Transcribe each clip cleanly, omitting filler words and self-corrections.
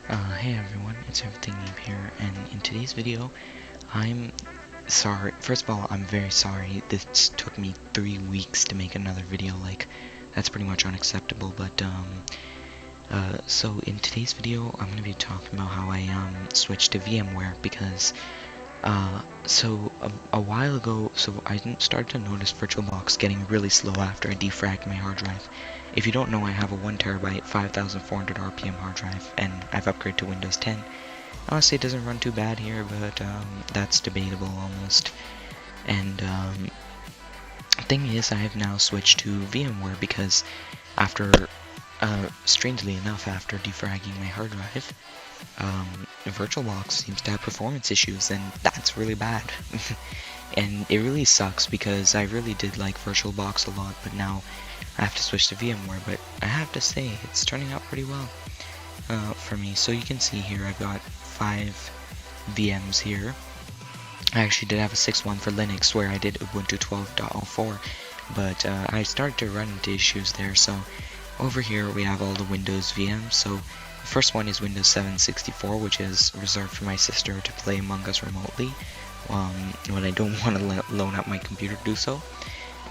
Hey everyone, it's Everything Eve here, and in today's video, I'm sorry. First of all, I'm very sorry. This took me 3 weeks to make another video. Like, that's pretty much unacceptable. But so in today's video, I'm gonna be talking about how I switched to VMware because so a while ago, so I started to notice VirtualBox getting really slow after I defragged my hard drive. If you don't know, I have a 1TB, 5,400 RPM hard drive, and I've upgraded to Windows 10. Honestly, it doesn't run too bad here, but that's debatable almost. And thing is, I have now switched to VMware because after, strangely enough, after defragging my hard drive, VirtualBox seems to have performance issues, and that's really bad. And it really sucks because I really did like VirtualBox a lot, but now I have to switch to VMware. But I have to say, it's turning out pretty well for me. So you can see here, I've got 5 VMs here. I actually did have a 6th one for Linux where I did Ubuntu 12.04, but I started to run into issues there. So over here we have all the Windows VMs. So the first one is Windows 7 64, which is reserved for my sister to play Among Us remotely when I don't want to loan out my computer to do so.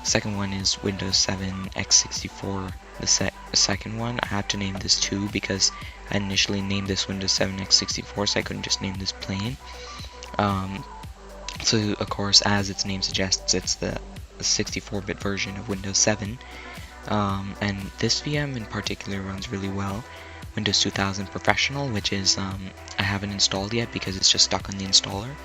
Second one is Windows 7 x64. The second one, I had to name this 2 because I initially named this Windows 7 x64, so I couldn't just name this plain. So of course, as its name suggests, it's the 64-bit version of Windows 7. And this VM in particular runs really well. Windows 2000 Professional, which is I haven't installed yet because it's just stuck on the installer.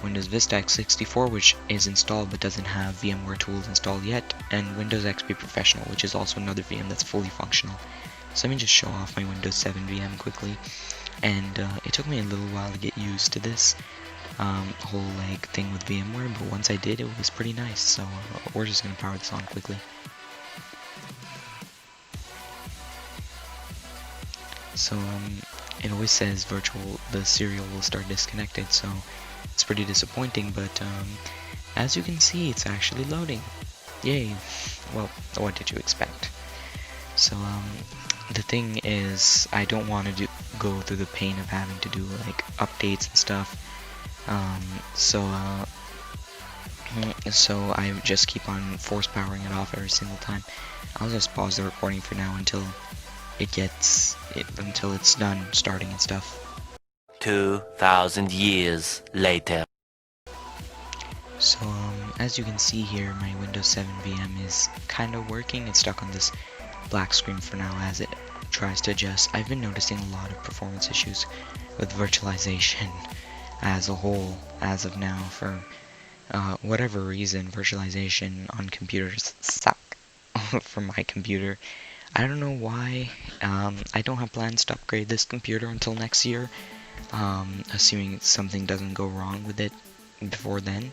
Windows Vista x64, which is installed but doesn't have VMware tools installed yet, and Windows XP Professional, which is also another VM that's fully functional. So let me just show off my Windows 7 VM quickly. And it took me a little while to get used to this whole like thing with VMware, but once I did, it was pretty nice. So we're just gonna power this on quickly. So it always says the serial will start disconnected, so it's pretty disappointing, but as you can see, it's actually loading. Yay! Well, what did you expect? So the thing is, I don't want to go through the pain of having to do like updates and stuff. So I just keep on force powering it off every single time. I'll just pause the recording for now until until it's done starting and stuff. 2,000 years later. So as you can see here, my Windows 7 VM is kind of working. It's stuck on this black screen for now as it tries to adjust. I've been noticing a lot of performance issues with virtualization as a whole as of now. For whatever reason, virtualization on computers suck for my computer. I don't know why. I don't have plans to upgrade this computer until next year, assuming something doesn't go wrong with it before then.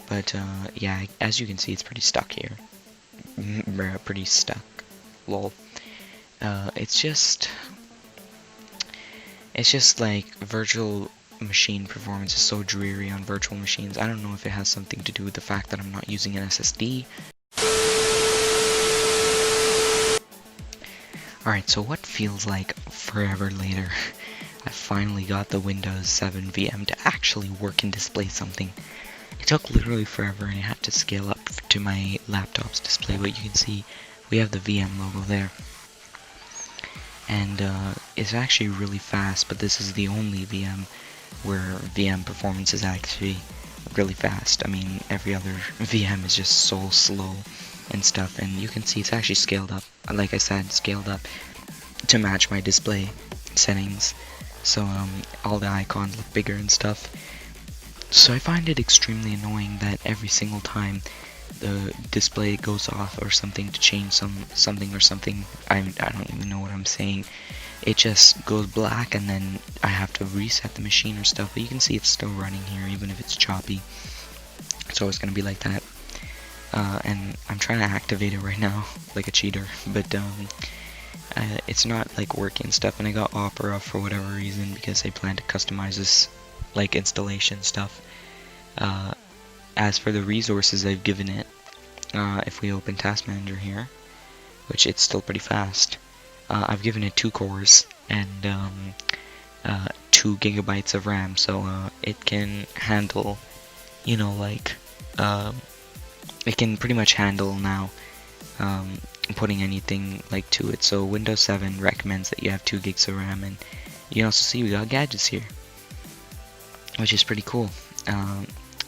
But yeah, as you can see, it's pretty stuck here. Pretty stuck. Lol. It's just like virtual machine performance is so dreary on virtual machines. I don't know if it has something to do with the fact that I'm not using an SSD. Alright, so what feels like forever later, I finally got the Windows 7 VM to actually work and display something. It took literally forever, and I had to scale up to my laptop's display, but you can see we have the VM logo there. And it's actually really fast, but this is the only VM where VM performance is actually really fast. I mean, every other VM is just so slow and stuff, and you can see it's actually scaled up, like I said, scaled up to match my display settings. So all the icons look bigger and stuff. So I find it extremely annoying that every single time the display goes off or something to change something or something, I don't even know what I'm saying, it just goes black, and then I have to reset the machine or stuff. But you can see it's still running here even if it's choppy. It's always gonna be like that. And I'm trying to activate it right now like a cheater, but it's not like working stuff. And I got Opera for whatever reason because I plan to customize this like installation stuff. As for the resources I've given it, if we open Task Manager here, which it's still pretty fast, I've given it 2 cores, and 2 gigabytes of RAM, so it can handle, you know, like, it can pretty much handle now putting anything like to it. So Windows 7 recommends that you have 2 gigs of RAM, and you can also see we got gadgets here, which is pretty cool.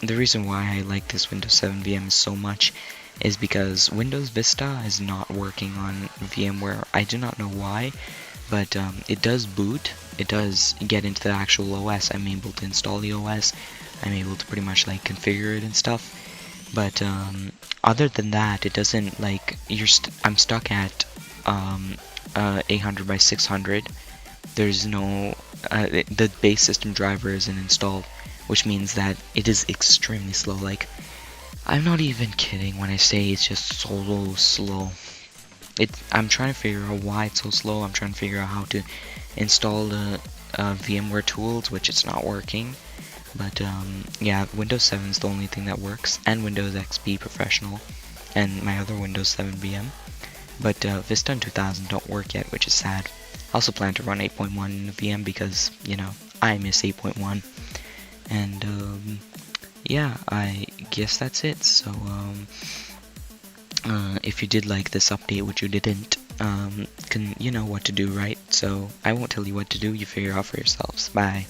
The reason why I like this Windows 7 VM so much is because Windows Vista is not working on VMware. I do not know why, but it does boot. It does get into the actual OS. I'm able to install the OS. I'm able to pretty much like configure it and stuff. But other than that, it doesn't like I'm stuck at 800 by 600. There's no the base system driver isn't installed, which means that it is extremely slow. Like, I'm not even kidding when I say it's just so slow. I'm trying to figure out why it's so slow. I'm trying to figure out how to install the VMware tools, which it's not working. But yeah, Windows 7 is the only thing that works, and Windows XP Professional, and my other Windows 7 VM. But Vista and 2000 don't work yet, which is sad. I also plan to run 8.1 in the VM because, you know, I miss 8.1. And yeah, I guess that's it. So if you did like this update, which you didn't, you know what to do, right? So I won't tell you what to do. You figure out for yourselves. Bye.